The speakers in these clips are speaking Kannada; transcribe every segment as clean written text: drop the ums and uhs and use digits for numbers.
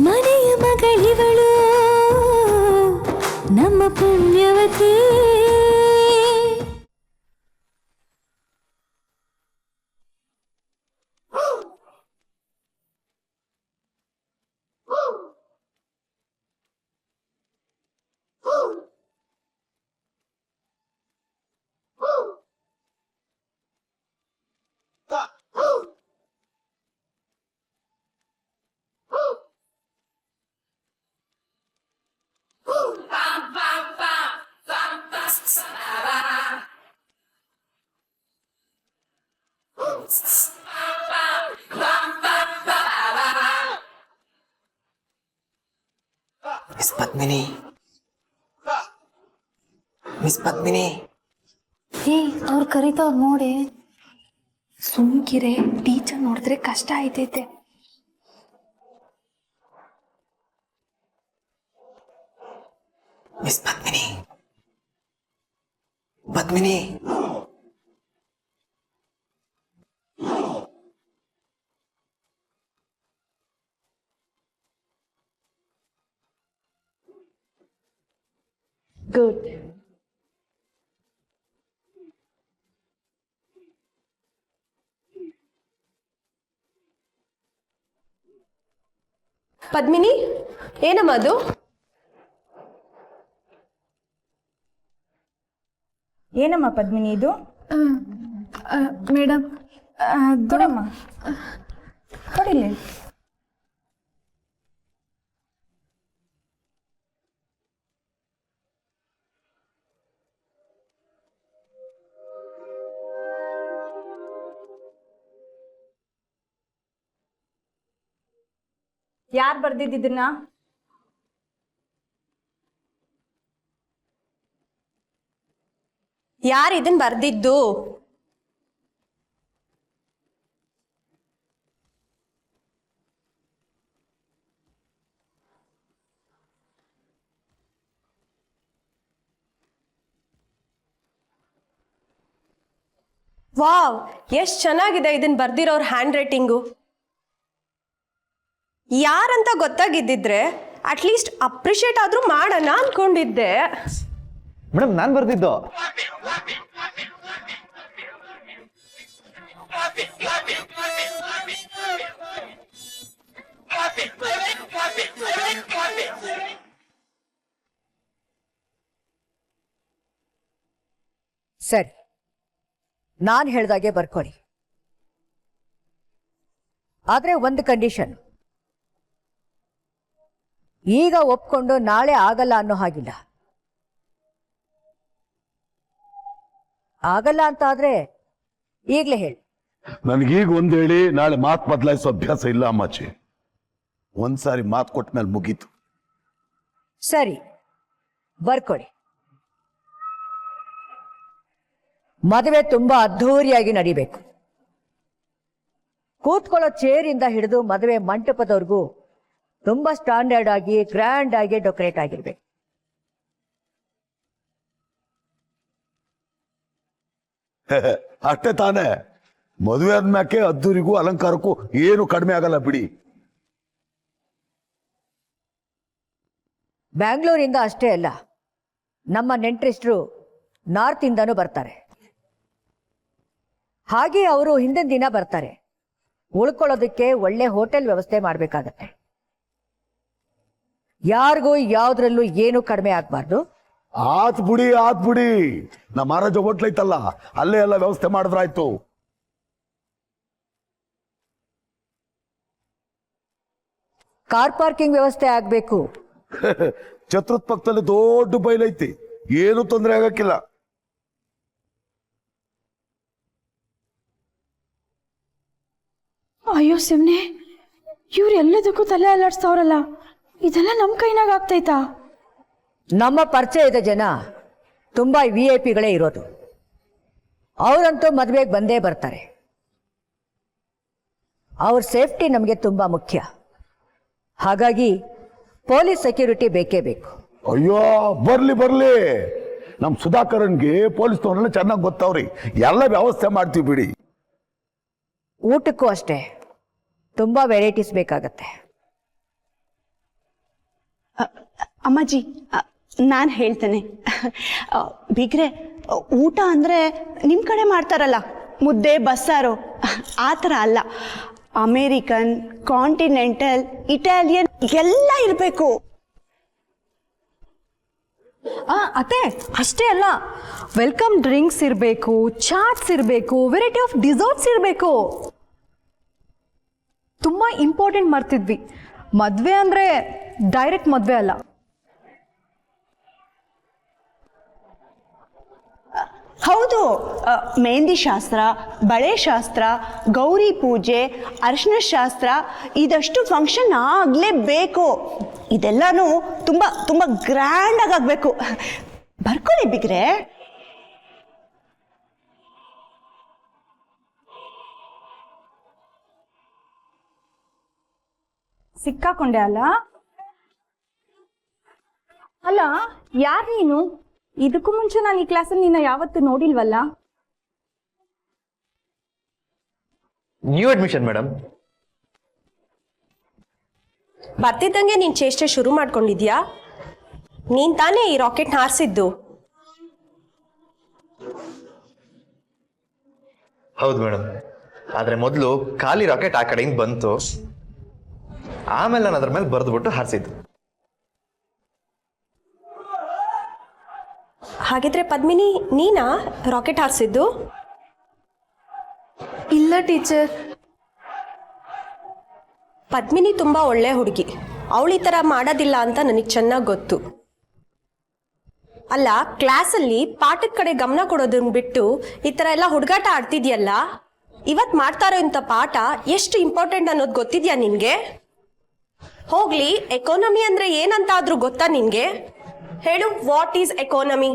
ಮನೆಯ ಮಗಳಿವಳು ನಮ್ಮ ಪುಣ್ಯವತಿ. Miss Padmini, miss Padmini. ಅವ್ರು ಕರೀತಾವ್ರು ನೋಡಿ. ಸುಮ್ಕಿರೆ, ಟೀಚರ್ ನೋಡಿದ್ರೆ ಕಷ್ಟ ಆಯ್ತೈತೆ. ಮಿಸ್ ಪದ್ಮಿನಿ, ಪದ್ಮಿನಿ. ಗುಡ್. ಪದ್ಮಿನಿ, ಏನಮ್ಮ ಅದು? ಏನಮ್ಮ ಪದ್ಮಿನಿ ಇದು? ಮೇಡಮ್, ಕೊಡಮ್ಮ, ಕೊಡಿಲಿ. ಯಾರು ಬರ್ದಿದ್ದನ್ನ? ಯಾರು ಇದನ್ ಬರ್ದಿದ್ದು? ವಾವ್, ಎಷ್ಟ್ ಚೆನ್ನಾಗಿದೆ ಇದನ್ ಬರ್ದಿರೋರ್ ಹ್ಯಾಂಡ್ ರೈಟಿಂಗು. ಯಾರಂತ ಗೊತ್ತಾಗಿದ್ದಿದ್ರೆ ಅಟ್ಲೀಸ್ಟ್ ಅಪ್ರಿಷಿಯೇಟ್ ಆದ್ರೂ ಮಾಡೋಣ ಅನ್ಕೊಂಡಿದ್ದೆ. ಮೇಡಮ್, ನಾನ್ ಬರ್ದಿದ್ದು. ಸರಿ, ನಾನು ಹೇಳ್ದಾಗೆ ಬರ್ಕೊಳ್ಳಿ. ಆದ್ರೆ ಒಂದು ಕಂಡೀಷನ್, ಈಗ ಒಪ್ಕೊಂಡು ನಾಳೆ ಆಗಲ್ಲ ಅನ್ನೋ ಹಾಗಿಲ್ಲ. ಆಗಲ್ಲ ಅಂತ ಆದ್ರೆ ಈಗ್ಲೇ ಹೇಳಿ. ನನಗೀಗ ಒಂದ್ ಹೇಳಿ ನಾಳೆ ಮಾತು ಬದಲಾಯಿಸೋ ಅಭ್ಯಾಸ ಇಲ್ಲ ಅಮ್ಮಾಚಿ. ಒಂದ್ಸಾರಿ ಮಾತು ಕೊಟ್ಟ ಮೇಲೆ ಮುಗೀತು. ಸರಿ, ಬರ್ಕೊಳ್ಳಿ. ಮದುವೆ ತುಂಬಾ ಅದ್ಧೂರಿಯಾಗಿ ನಡಿಬೇಕು. ಕೂತ್ಕೊಳ್ಳೋ ಚೇರಿಂದ ಹಿಡಿದು ಮದುವೆ ಮಂಟಪದವರೆಗೂ ತುಂಬಾ ಸ್ಟ್ಯಾಂಡರ್ಡ್ ಆಗಿ ಗ್ರ್ಯಾಂಡ್ ಆಗಿ ಡೆಕೋರೇಟ್ ಆಗಿರ್ಬೇಕು. ಅಷ್ಟೇ ತಾನೇ. ಮದುವೆ ಆದ್ಮ್ಯಾಕೆ ಅದ್ದೂರಿಗೂ ಅಲಂಕಾರಕ್ಕೂ ಏನು ಕಡಿಮೆ ಆಗಲ್ಲ ಬಿಡಿ. ಬ್ಯಾಂಗ್ಳೂರಿಂದ ಅಷ್ಟೇ ಅಲ್ಲ, ನಮ್ಮ ನೆಂಟರಿಷ್ಟರು ನಾರ್ತ್ ಇಂದನೂ ಬರ್ತಾರೆ. ಹಾಗೆ ಅವರು ಹಿಂದಿನ ದಿನ ಬರ್ತಾರೆ. ಉಳ್ಕೊಳ್ಳೋದಕ್ಕೆ ಒಳ್ಳೆ ಹೋಟೆಲ್ ವ್ಯವಸ್ಥೆ ಮಾಡಬೇಕಾಗತ್ತೆ. ಯಾರಿಗೂ ಯಾವ್ದ್ರಲ್ಲೂ ಏನು ಕಡಿಮೆ ಆಗ್ಬಾರ್ದು. ಆತ್ ಬಿಡಿ. ನಮ್ಮ ಮಹಾರಾಜ ಹೋಟ್ಲ್ ಐತಲ್ಲ, ಅಲ್ಲೇ ಎಲ್ಲ ವ್ಯವಸ್ಥೆ ಮಾಡಿದ್ರಾಯ್ತು. ಕಾರ್ ಪಾರ್ಕಿಂಗ್ ವ್ಯವಸ್ಥೆ ಆಗ್ಬೇಕು. ಛತ್ರದ ಪಕ್ಕದಲ್ಲಿ ದೊಡ್ಡ ಬೈಲೈತಿ, ಏನು ತೊಂದರೆ ಆಗಕ್ಕಿಲ್ಲ. ಅಯ್ಯೋ ಶಿವನೆ, ಇವ್ರು ಎಲ್ಲದಕ್ಕೂ ತಲೆ ಅಲ್ಲಾಡ್ಸ್ತಾವ್ರಲ್ಲ, ಇದೆಲ್ಲ ನಮ್ಮ ಕೈನಾಗ ಆಗ್ತೈತಾ? ನಮ್ಮ ಪರಿಚಯದ ಜನ ತುಂಬಾ VIP ಗಳೇ ಇರೋದು. ಅವರಂತೂ ಮದುವೆಗೆ ಬಂದೇ ಬರ್ತಾರೆ. ಅವ್ರ ಸೇಫ್ಟಿ ನಮಗೆ ತುಂಬಾ ಮುಖ್ಯ. ಹಾಗಾಗಿ ಪೊಲೀಸ್ ಸೆಕ್ಯೂರಿಟಿ ಬೇಕೇ ಬೇಕು. ಅಯ್ಯೋ, ಬರ್ಲಿ. ನಮ್ ಸುಧಾಕರನ್ಗೆ ಪೊಲೀಸ್ನವ್ರನ್ನ ಚೆನ್ನಾಗಿ ಗೊತ್ತವ್ರಿ, ಎಲ್ಲ ವ್ಯವಸ್ಥೆ ಮಾಡ್ತೀವಿ ಬಿಡಿ. ಊಟಕ್ಕೂ ಅಷ್ಟೇ ತುಂಬಾ ವೆರೈಟೀಸ್ ಬೇಕಾಗತ್ತೆ. ಅಮ್ಮಾಜಿ ನಾನು ಹೇಳ್ತೇನೆ ಬಿಗ್ರೆ ಊಟ ಅಂದರೆ ನಿಮ್ಮ ಕಡೆ ಮಾಡ್ತಾರಲ್ಲ ಮುದ್ದೆ ಬಸ್ಸಾರು ಆ ಥರ ಅಲ್ಲ. ಅಮೇರಿಕನ್, ಕಾಂಟಿನೆಂಟಲ್, ಇಟಾಲಿಯನ್ ಎಲ್ಲ ಇರಬೇಕು. ಅತ್ತೆ ಅಷ್ಟೇ ಅಲ್ಲ, ವೆಲ್ಕಮ್ ಡ್ರಿಂಕ್ಸ್ ಇರಬೇಕು, ಚಾಟ್ಸ್ ಇರಬೇಕು, ವೆರೈಟಿ ಆಫ್ ಡಿಸರ್ಟ್ಸ್ ಇರಬೇಕು. ತುಂಬ ಇಂಪಾರ್ಟೆಂಟ್ ಮರ್ತಿದ್ವಿ, ಮದುವೆ ಅಂದರೆ ಡೈರೆಕ್ಟ್ ಮದುವೆ ಅಲ್ಲ. ಹೌದು, ಮೆಹಂದಿ ಶಾಸ್ತ್ರ, ಬಳೆ ಶಾಸ್ತ್ರ, ಗೌರಿ ಪೂಜೆ, ಅರಿಶಿನ ಶಾಸ್ತ್ರ, ಇದಷ್ಟು ಫಂಕ್ಷನ್ ಆಗಲೇಬೇಕು. ಇದೆಲ್ಲನೂ ತುಂಬ ತುಂಬ ಗ್ರ್ಯಾಂಡಾಗಿ ಆಗಬೇಕು. ಬರ್ಕೊಳ್ಳಿ ಬಿಗ್ರೆ. ಸಿಕ್ಕಾಕೊಂಡೆ ಅಲ್ಲ ಅಲ್ಲ, ಯಾರು ನೀನು? ಇದಕ್ಕೂ ಮುಂಚೆ ನಾನು ಈ ಕ್ಲಾಸಲ್ಲಿ ನಿನ್ನ ಯಾವತ್ತೂ ನೋಡಿಲ್ವಲ್ಲ. New admission madam. ಬರ್ತಿದ್ದಂಗೆ ನೀನ್ ಚೇಷ್ಟೆ ಶುರು ಮಾಡ್ಕೊಂಡಿದ್ಯಾ? ನೀನ್ ತಾನೇ ಈ ರಾಕೆಟ್ ಹಾರಿಸಿದ್ದು? ಹೌದು ಮೇಡಮ್, ಆದ್ರೆ ಮೊದಲು ಖಾಲಿ ರಾಕೆಟ್ ಆ ಕಡೆಯಿಂದ ಬಂತು, ಆಮೇಲೆ ನಾನು ಅದ್ರ ಮೇಲೆ ಬರೆದ್ಬಿಟ್ಟು ಹಾರಿಸಿದ್ದು. ಹಾಗಿದ್ರೆ ಪದ್ಮಿನಿ ನೀನಾ ರಾಕೆಟ್ ಹಾರಿಸಿದ್ದು? ಇಲ್ಲ ಟೀಚರ್. ಪದ್ಮಿನಿ ತುಂಬಾ ಒಳ್ಳೆ ಹುಡುಗಿ, ಅವಳು ಈ ಥರ ಮಾಡೋದಿಲ್ಲ ಅಂತ ನನಗೆ ಚೆನ್ನಾಗಿ ಗೊತ್ತು. ಅಲ್ಲ, ಕ್ಲಾಸಲ್ಲಿ ಪಾಠದ ಕಡೆ ಗಮನ ಕೊಡೋದನ್ನ ಬಿಟ್ಟು ಈ ಥರ ಎಲ್ಲ ಹುಡುಗಾಟ ಆಡ್ತಿದ್ಯಲ್ಲ, ಇವತ್ತು ಮಾಡ್ತಾ ಇರೋ ಇಂಥ ಪಾಠ ಎಷ್ಟು ಇಂಪಾರ್ಟೆಂಟ್ ಅನ್ನೋದು ಗೊತ್ತಿದ್ಯಾ ನಿನಗೆ? ಹೋಗ್ಲಿ, ಎಕಾನಮಿ ಅಂದರೆ ಏನಂತ ಆದರೂ ಗೊತ್ತಾ ನಿನಗೆ? ಹೇಳು, what is economy?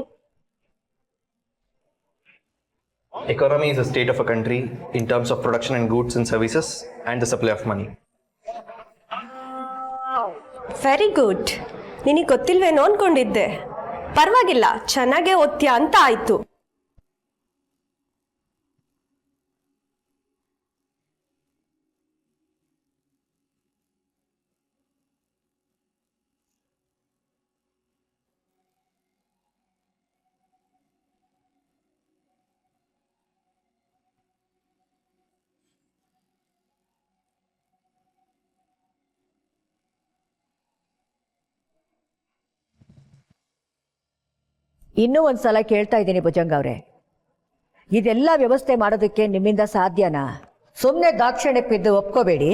Economy is a state of a country in terms of production and goods and services and the supply of money. Very good. ನಿನಗೆ ಗೊತ್ತಿಲ್ವೇನೋ ಅನ್ಕೊಂಡಿದ್ದೆ. ಪರವಾಗಿಲ್ಲ, ಚೆನ್ನಾಗೇ ಓದ್ತೀಯ ಅಂತ ಆಯ್ತು. ಇನ್ನೂ ಒಂದ್ಸಲ ಕೇಳ್ತಾ ಇದ್ದೀನಿ ಭುಜಂಗ ಅವರೇ, ಇದೆಲ್ಲ ವ್ಯವಸ್ಥೆ ಮಾಡೋದಕ್ಕೆ ನಿಮ್ಮಿಂದ ಸಾಧ್ಯನಾ? ಸುಮ್ಮನೆ ದಾಕ್ಷಿಣ್ಯಕ್ಕಿದ್ದು ಒಪ್ಕೋಬೇಡಿ.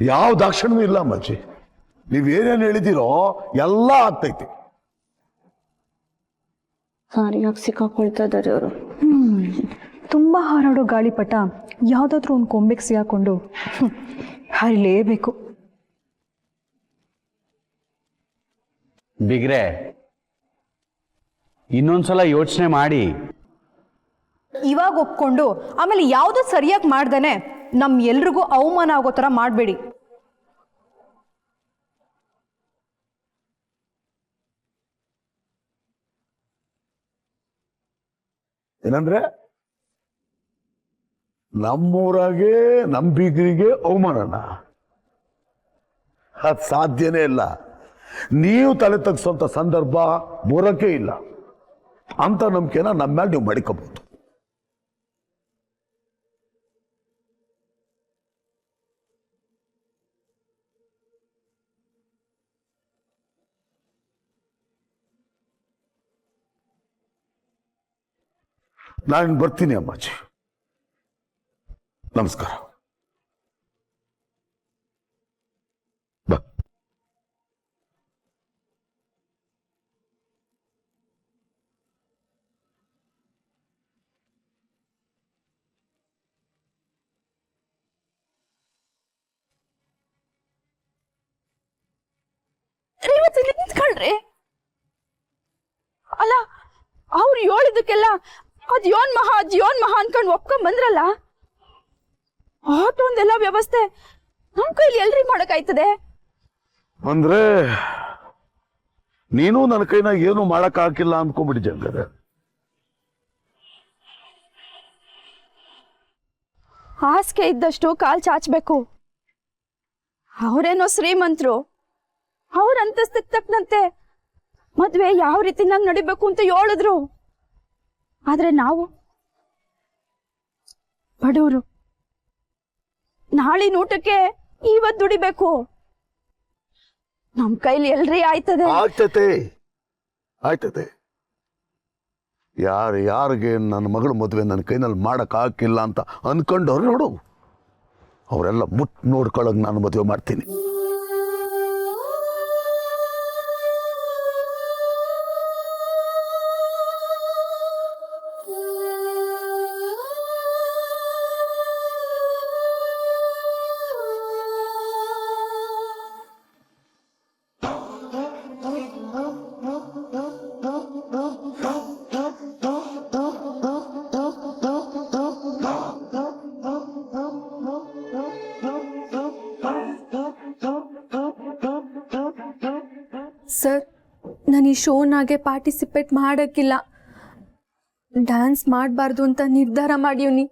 ಯಾವ ದಾಕ್ಷಿಣ್ಯೂ ಇಲ್ಲ ಅಮ್ಮಾಜಿ. ನೀವೇನೇನು ಹೇಳಿದಿರೋ ಎಲ್ಲ ಆಗ್ತೈತಿ. ಸಾರಿಯಾಗಿ ಸಿಕ್ಕಾಕೊಳ್ತಾ ಇದ್ದಾರೆ ಅವರು. ತುಂಬ ಹಾರಾಡೋ ಗಾಳಿಪಟ ಯಾವುದಾದ್ರೂ ಒಂದು ಕೊಂಬೆಗೆ ಸಿಗಾಕೊಂಡು ಹಾರಲೇಬೇಕು. ಬಿಗ್ರೆ, ಇನ್ನೊಂದ್ಸಲ ಯೋಚನೆ ಮಾಡಿ. ಇವಾಗ ಒಪ್ಕೊಂಡು ಆಮೇಲೆ ಯಾವುದೋ ಸರಿಯಾಗಿ ಮಾಡ್ದೇನೆ ನಮ್ಮ ಎಲ್ರಿಗೂ ಅವಮಾನ ಆಗೋ ಥರ ಮಾಡಬೇಡಿ. ಏನಂದ್ರೆ ನಮ್ಮೂರಾಗೆ ನಮ್ಮ ಬೀಗರಿಗೆ ಅವಮಾನನ? ಅದು ಸಾಧ್ಯನೇ ಇಲ್ಲ. ನೀವು ತಲೆ ತಗ್ಸೋಂಥ ಸಂದರ್ಭ ಬರೋಕೆ ಇಲ್ಲ ಅಂತ ನಂಬಿಕೆನ ನಮ್ಮ ಮೇಲೆ ನೀವು ಮಡಿಕೋಬಹುದು. ನಾನು ಬರ್ತೀನಿ ಅಮ್ಮಾಜಿ. ನಮಸ್ಕಾರ. ಬಾ. ನಿಂತ್ಕೊಳ್ರಿ. ಅಲ್ಲ, ಅವ್ರು ಹೇಳಿದಕ್ಕೆಲ್ಲ ಅದ್ಯೋನ್ ಮಹಾ ಅನ್ಕೊಂಡು ಒಪ್ಕೊಂಡ್ ಬಂದ್ರಲ್ಲ, ಆಟೊಂದೆಲ್ಲ ವ್ಯವಸ್ಥೆ ನಮ್ ಕೈಲಿ ಎಲ್ರಿ ಮಾಡಕ್ಕಾಯ್ತದೆ? ಅಂದ್ರೆ ನೀನು ನನ್ನ ಕೈನಾಗ ಏನು ಮಾಡಕ್ ಹಾಕಿಲ್ಲ ಅಂದ್ಕೊಂಡ್ಬಿಡಿ ಜಂಗದ. ಹಾಸಿಗೆ ಇದ್ದಷ್ಟು ಕಾಲ್ ಚಾಚಬೇಕು. ಅವರೇನೋ ಶ್ರೀಮಂತರು, ಅವ್ರ ಅಂತಸ್ತಕ್ಕೆ ತಕ್ಕನಂತೆ ಮದ್ವೆ ಯಾವ ರೀತಿ ನಂಗೆ ನಡಿಬೇಕು ಅಂತ ಹೇಳಿದ್ರು. ಆದ್ರೆ ನಾವು ಬಡವರು, ನಾಳಿನ ಊಟಕ್ಕೆ ಇವತ್ತು ದುಡಿಬೇಕು. ನಮ್ ಕೈಲಿ ಎಲ್ರಿ ಆಯ್ತದೆ? ಆಯ್ತತೆ. ಯಾರಿಗೆ ನನ್ನ ಮಗಳ ಮದುವೆ ನನ್ನ ಕೈನಲ್ಲಿ ಮಾಡಕ್ ಹಾಕಿಲ್ಲ ಅಂತ ಅನ್ಕೊಂಡವ್ರು ನೋಡು, ಅವರೆಲ್ಲ ನೋಡ್ಕೊಳಕ್ ನಾನು ಮದುವೆ ಮಾಡ್ತೀನಿ. ಸರ್, ನಾನು ಈ ಶೋನಾಗೆ ಪಾರ್ಟಿಸಿಪೇಟ್ ಮಾಡೋಕ್ಕಿಲ್ಲ. ಡ್ಯಾನ್ಸ್ ಮಾಡಬಾರ್ದು ಅಂತ ನಿರ್ಧಾರ ಮಾಡೀವ್ನಿ.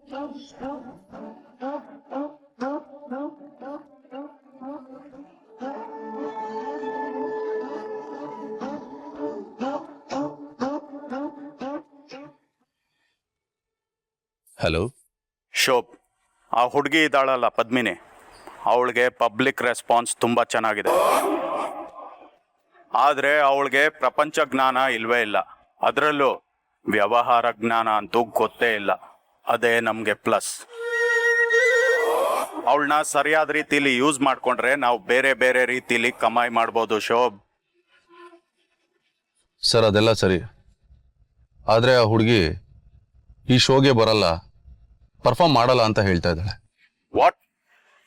ಹಲೋ ಶೋಭ್, ಆ ಹುಡುಗಿ ಇದ್ದಾಳಲ್ಲ ಪದ್ಮಿನಿ, ಅವಳಿಗೆ ಪಬ್ಲಿಕ್ ರೆಸ್ಪಾನ್ಸ್ ತುಂಬ ಚೆನ್ನಾಗಿದೆ. ಆದರೆ ಅವಳಿಗೆ ಪ್ರಪಂಚ ಜ್ಞಾನ ಇಲ್ವೇ ಇಲ್ಲ, ಅದರಲ್ಲೂ ವ್ಯವಹಾರ ಜ್ಞಾನ ಅಂತೂ ಗೊತ್ತೇ ಇಲ್ಲ. ಅದೇ ನಮಗೆ ಪ್ಲಸ್. ಅವಳನ್ನ ಸರಿಯಾದ ರೀತಿಲಿ ಯೂಸ್ ಮಾಡಿಕೊಂಡ್ರೆ ನಾವು ಬೇರೆ ಬೇರೆ ರೀತಿಲಿ ಕಮಾಯಿ ಮಾಡ್ಬೋದು. ಶೋಭ್ ಸರ್, ಅದೆಲ್ಲ ಸರಿ, ಆದರೆ ಆ ಹುಡುಗಿ ಈ ಶೋಗೆ ಬರಲ್ಲ, ಪರ್ಫಾರ್ಮ್ ಮಾಡಲ್ಲ ಅಂತ ಹೇಳ್ತಾ ಇದ್ದಾಳೆ. ವಾಟ್?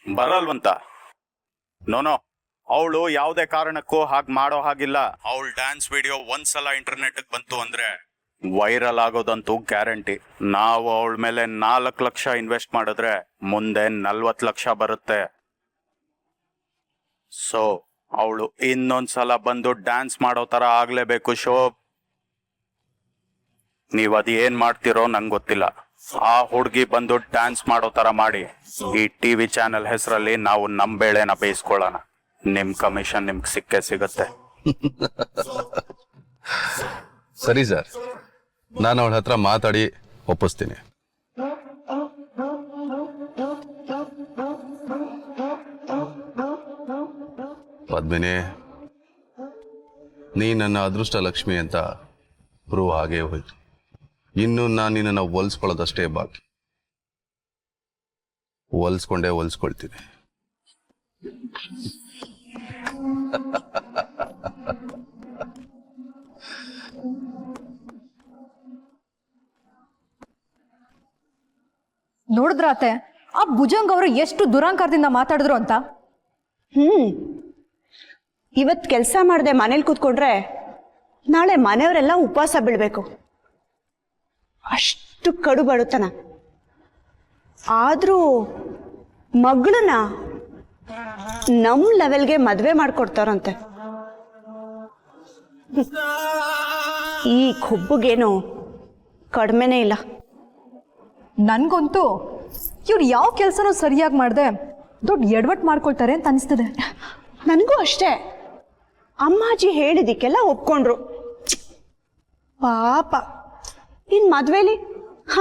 ಬರಲ್ವಂತ? ನೋನೋ, ಅವಳು ಯಾವುದೇ ಕಾರಣಕ್ಕೂ ಹಾಗೆ ಮಾಡೋ ಹಾಗಿಲ್ಲ. ಅವಳ ಡ್ಯಾನ್ಸ್ ವಿಡಿಯೋ ಒಂದ್ಸಲ ಇಂಟರ್ನೆಟ್ಗೆ ಬಂತು ಅಂದ್ರೆ ವೈರಲ್ ಆಗೋದಂತೂ ಗ್ಯಾರಂಟಿ. ನಾವು ಅವಳ ಮೇಲೆ 4 ಲಕ್ಷ ಇನ್ವೆಸ್ಟ್ ಮಾಡಿದ್ರೆ ಮುಂದೆ 40 ಲಕ್ಷ ಬರುತ್ತೆ. ಸೊ ಅವಳು ಇನ್ನೊಂದ್ಸಲ ಬಂದು ಡ್ಯಾನ್ಸ್ ಮಾಡೋ ತರ ಆಗ್ಲೇಬೇಕು. ಶೋಭ್, ನೀವ್ ಅದ್ ಏನ್ ಮಾಡ್ತಿರೋ ನಂಗೆ ಗೊತ್ತಿಲ್ಲ. ಆ ಹುಡುಗಿ ಬಂದು ಡ್ಯಾನ್ಸ್ ಮಾಡೋ ತರ ಮಾಡಿ ಈ ಟಿವಿ ಚಾನೆಲ್ ಹೆಸರಲ್ಲಿ ನಾವು ನಮ್ ಬೇಳೆನ ಬೇಯಿಸ್ಕೊಳ್ಳೋಣ. ನಿಮ್ ಕಮಿಷನ್ ನಿಮ್ಗೆ ಸಿಕ್ಕೇ ಸಿಗುತ್ತೆ. ಸರಿ ಸರ್, ನಾನು ಅವಳ ಹತ್ರ ಮಾತಾಡಿ ಒಪ್ಪಿಸ್ತೀನಿ. ಪದ್ಮಿನಿ, ನೀ ನನ್ನ ಅದೃಷ್ಟ ಲಕ್ಷ್ಮಿ ಅಂತ ಪ್ರೂವ್ ಹಾಗೇ ಹೋಯ್ತು. ಇನ್ನು ನಾನು ನಿನ್ನನ್ನು ಹೊಲ್ಸ್ಕೊಳ್ಳೋದಷ್ಟೇ ಬಾಕಿ. ಹೊಲ್ಸ್ಕೊಳ್ತೀನಿ. ನೋಡಿದ್ರಾತೆ ಆ ಭುಜಂಗ್ ಅವರು ಎಷ್ಟು ದುರಾಂಕಾರದಿಂದ ಮಾತಾಡಿದ್ರು ಅಂತ. ಇವತ್ತು ಕೆಲಸ ಮಾಡದೆ ಮನೇಲಿ ಕೂತ್ಕೊಂಡ್ರೆ ನಾಳೆ ಮನೆಯವರೆಲ್ಲ ಉಪವಾಸ ಬೀಳ್ಬೇಕು. ಅಷ್ಟು ಕಡು ಬಡತನ. ಆದ್ರೂ ಮಗಳನ್ನ ನಮ್ ಲೆವೆಲ್ಗೆ ಮದ್ವೆ ಮಾಡ್ಕೊಡ್ತಾರಂತೆ. ಈ ಕೊಬ್ಬುಗೇನು ಕಡಿಮೆನೇ ಇಲ್ಲ. ನನ್ಗಂತೂ ಇವ್ರು ಯಾವ ಕೆಲಸನೂ ಸರಿಯಾಗಿ ಮಾಡದೆ ದೊಡ್ಡ ಎಡವಟ್ ಮಾಡ್ಕೊಳ್ತಾರೆ ಅಂತ ಅನಿಸ್ತದೆ. ನನಗೂ ಅಷ್ಟೇ. ಅಮ್ಮಾಜಿ ಹೇಳಿದಿಕ್ಕೆಲ್ಲ ಒಪ್ಕೊಂಡ್ರು. ಪಾಪ ಇನ್ ಮದ್ವೆಲಿ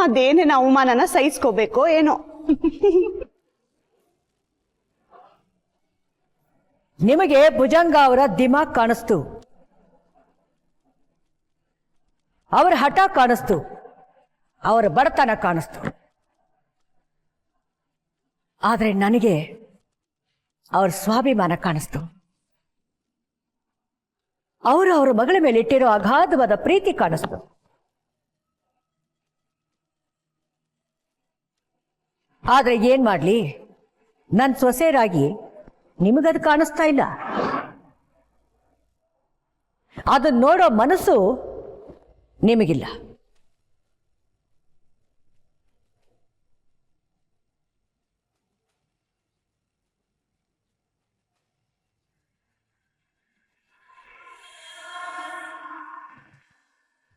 ಅದೇನೇನು ಅವಮಾನನ ಸಹಿಸ್ಕೋಬೇಕೋ ಏನೋ. ನಿಮಗೆ ಭುಜಂಗ ಅವರ ದಿಮಾಗ್ ಕಾಣಿಸ್ತು, ಅವರ ಹಠ ಕಾಣಿಸ್ತು, ಅವರ ಬಡತನ ಕಾಣಿಸ್ತು. ಆದರೆ ನನಗೆ ಅವ್ರ ಸ್ವಾಭಿಮಾನ ಕಾಣಿಸ್ತು. ಅವರು ಅವರ ಮಗಳ ಮೇಲೆ ಇಟ್ಟಿರೋ ಅಗಾಧವಾದ ಪ್ರೀತಿ ಕಾಣಿಸ್ತು. ಆದ್ರೆ ಏನ್ ಮಾಡ್ಲಿ, ನನ್ನ ಸೊಸೆರಾಗಿ ನಿಮಗದು ಕಾಣಿಸ್ತಾ ಇಲ್ಲ. ಅದನ್ನ ನೋಡೋ ಮನಸ್ಸು ನಿಮಗಿಲ್ಲ.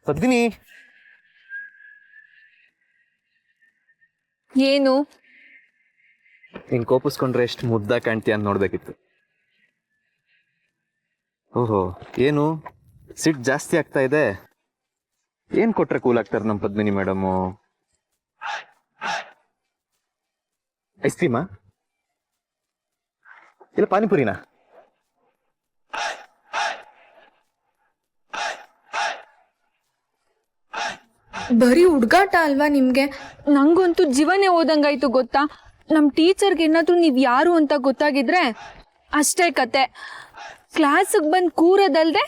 ಪದ್ಮಿನಿ, ಏನು? ನೀನ್ ಕೋಪಿಸ್ಕೊಂಡ್ರೆ ಎಷ್ಟು ಮುದ್ದ ಕಾಣ್ತೀಯ ಅಂತ ನೋಡ್ಬೇಕಿತ್ತು. ಓಹೋ, ಏನು ಸಿಟ್ ಜಾಸ್ತಿ ಆಗ್ತಾ ಇದೆ? ಏನ್ ಕೊಟ್ರೆ ಕೂಲ್ ಆಗ್ತಾರೆ ನಮ್ಮ ಪದ್ಮಿನಿ ಮೇಡಮು? ಐಸ್ ಕ್ರೀಮಾ ಇಲ್ಲ ಪಾನಿಪುರಿನಾ? ಬರೀ ಹುಡುಗಾಟ ಅಲ್ವಾ ನಿಮಗೆ? ನಂಗಂತೂ ಜೀವನೇ ಹೋದಂಗಾಯ್ತು ಗೊತ್ತಾ. ನಮ್ಮ ಟೀಚರ್ಗೆ ಏನಾದರೂ ನೀವು ಯಾರು ಅಂತ ಗೊತ್ತಾಗಿದ್ರೆ ಅಷ್ಟೇ ಕತೆ. ಕ್ಲಾಸಿಗೆ ಬಂದು ಕೂರೋದಲ್ದೆ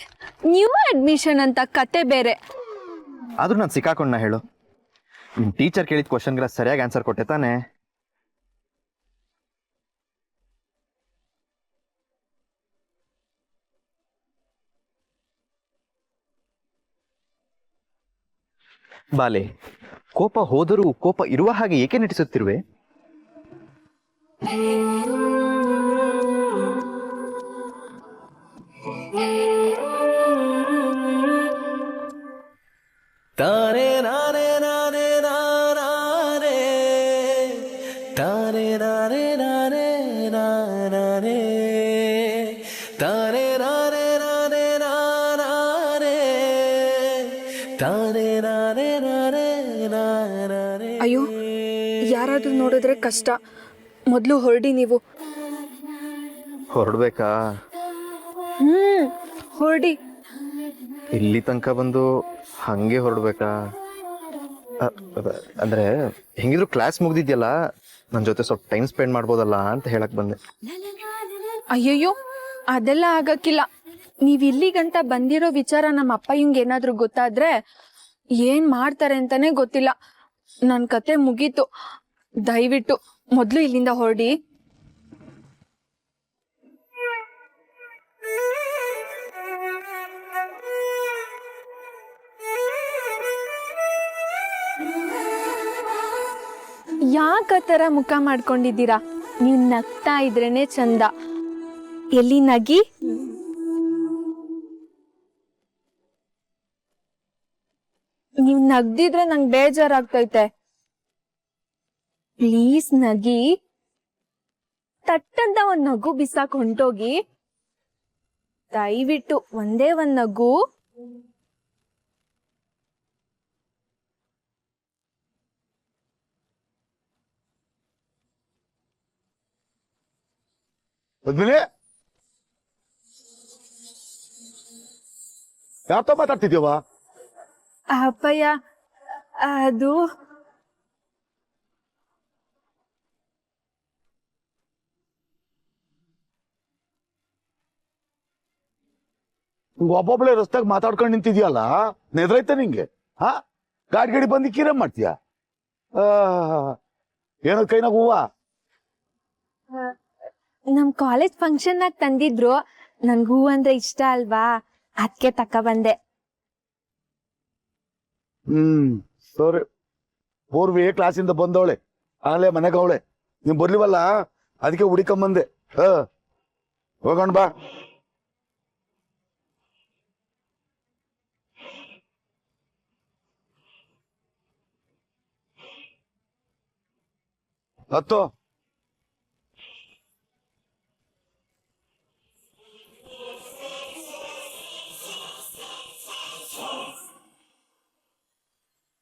ನ್ಯೂ ಅಡ್ಮಿಷನ್ ಅಂತ ಕತೆ ಬೇರೆ. ಆದ್ರೂ ನಾನು ಸಿಕ್ಕಾಕೊಂಡ ಹೇಳು. ನಿಮ್ಮ ಟೀಚರ್ ಕೇಳಿದ ಕ್ವಶನ್ಗೆಲ್ಲ ಸರಿಯಾಗಿ ಆನ್ಸರ್ ಕೊಟ್ಟೆ ತಾನೆ? ಬಾಲೆ, ಕೋಪ ಹೋದರೂ ಕೋಪ ಇರುವ ಹಾಗೆ ಏಕೆ ನಟಿಸುತ್ತಿರುವೆ? ತಾನೇ ನಾನೇ ನಾನೇ ನಾನೇ ತಾನೇ ನಾನೇ ನಾನೇ ನಾನೇ ತಾನೇ ನಾನೇ ನಾನೇ ನಾನೇ ತಾನೇ ನಾನೇ ನಾನೇ ನಾನೇ. ಅಯ್ಯೋ, ಯಾರಾದರೂ ನೋಡಿದ್ರೆ ಕಷ್ಟ. ಮೊದಲು ಹೊರಡಿ ನೀವು. ಹೊರಡ್ಬೇಕಾ? ಹೊರಡಿ. ಇಲ್ಲಿ ತನಕ ಬಂದು ಹಂಗೆ ಹೊರಡ್ಬೇಕಾ? ಅಂದ್ರೆ ಹೆಂಗಿದ್ರು ಕ್ಲಾಸ್ ಮುಗ್ದಿದ್ಯಲ್ಲ, ನನ್ನ ಜೊತೆ ಸ್ವಲ್ಪ ಟೈಮ್ ಸ್ಪೆಂಡ್ ಮಾಡ್ಬೋದಲ್ಲ ಅಂತ ಹೇಳಕ್ ಬಂದೆ. ಅಯ್ಯಯ್ಯೋ, ಅದೆಲ್ಲ ಆಗಕ್ಕಿಲ್ಲ. ನೀವು ಇಲ್ಲಿಗಂಟ ಬಂದಿರೋ ವಿಚಾರ ನಮ್ಮ ಅಪ್ಪಯ್ಯಂಗೆ ಏನಾದರೂ ಗೊತ್ತಾದ್ರೆ ಏನು ಮಾಡ್ತಾರೆ ಅಂತಾನೆ ಗೊತ್ತಿಲ್ಲ. ನನ್ನ ಕತೆ ಮುಗೀತು. ದಯವಿಟ್ಟು ಮೊದಲು ಇಲ್ಲಿಂದ ಹೊರಡಿ. ಯಾಕೆ ಆ ಥರ ಮುಖ ಮಾಡ್ಕೊಂಡಿದ್ದೀರಾ? ನೀವು ನಗ್ತಾ ಇದ್ರೇನೆ ಚಂದ. ಎಲ್ಲಿ ನಗಿ? ನೀವು ನಗ್ದಿದ್ರೆ ನಂಗೆ ಬೇಜಾರಾಗ್ತೈತೆ. ಪ್ಲೀಸ್ ನಗಿ. ತಟ್ಟಂತ ಒಂದು ನಗು ಬಿಸಾಕ್ ಹೊಂಟೋಗಿ. ದಯವಿಟ್ಟು ಒಂದೇ ಒಂದು ನಗು. ಪದ್ಮಿನಿ, ಯಾರ್తో ಮಾತಾಡ್ತಿದ್ಯವ? ಅಪ್ಪಯ್ಯ, ಅದು ಒಬ್ಬೊಬ್ಳೆ ರಸ್ತೆಗೆ ಮಾತಾಡ್ಕೊಂಡು ನಿಂತಿದ್ಯಲ್ಲ, ನೆದ್ರೈತೆ ನಿಂಗೆ? ಹಾ, ಗಾಡಿ ಬಂದು ಕೀರೆ ಮಾಡ್ತೀಯ? ಏನೋ ಕೈನಾಗ ಹೂವ? ನಮ್ ಕಾಲೇಜ್ ಫಂಕ್ಷನ್ನಾಗ ತಂದಿದ್ರು. ನನ್ಗೆ ಹೂ ಅಂದ್ರೆ ಇಷ್ಟ ಅಲ್ವಾ, ಅದಕ್ಕೆ ತಕ ಬಂದೆ. ಸರಿ. ಪೂರ್ವಿ ಕ್ಲಾಸಿಂದ ಬಂದವಳೆ, ಆಗಲೇ ಮನೆಗೆ ಅವಳೆ. ನೀವ್ ಬರ್ಲಿವಲ್ಲ, ಅದಕ್ಕೆ ಹುಡಿಕೊಂಬಂದೆ. ಹೋಗೋಣ ಬಾ. ಹತ್ತು